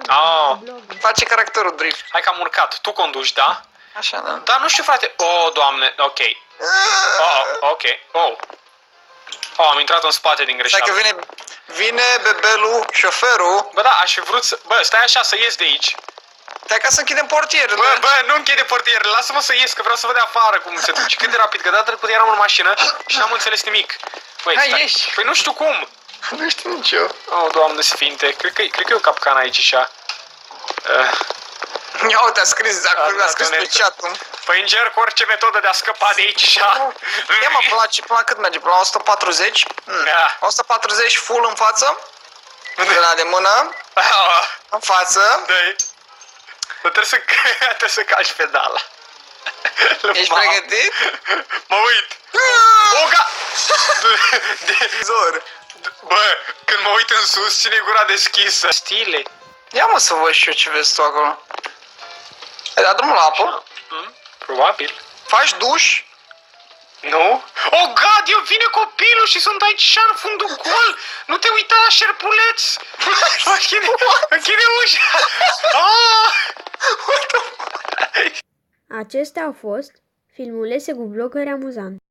Oh. Face caracterul drift. Hai că am urcat. Tu conduci, da? Așa, da. Dar nu știu, frate. Oh, doamne. Ok. Ok. Am intrat în spate din Stai greșeală. că vine bebelul, șoferul. Bă, da, aș fi vrut să... Bă, stai așa să ies de aici. Stai ca să închidem portierele. Bă, nu închide portierele, lasă-mă să ies, că vreau să văd de afară cum se duce. Cât de rapid, că data trecută eram în mașină și n-am înțeles nimic. Băi, Hai, stai. ieși. Păi nu știu cum. Nu știu nici eu. Oh, Doamne sfinte, cred că e o capcană aici așa. Ia uite, a scris pe chat-ul. Păi încerc orice metodă de a scăpa de aici așa. Ia mă, până la cât merge? Până la 140? Da. 140 full în față. Frâna de mână. În față. Dă-i. Trebuie să calci pedala. Ești pregătit? Mă uit. Oga! Zor. Bă, când mă uit în sus, ține gura deschisă. Stile. Ia mă să văd și eu ce vezi tu acolo. Ai dat drumul la apă? Probabil. Faci duș? Nu? Oh, God, eu vine copilul și sunt aici și în fundul gol. Nu te uita la șerpuleț. Închide ușa. Acestea au fost filmulețe cu blogări amuzant.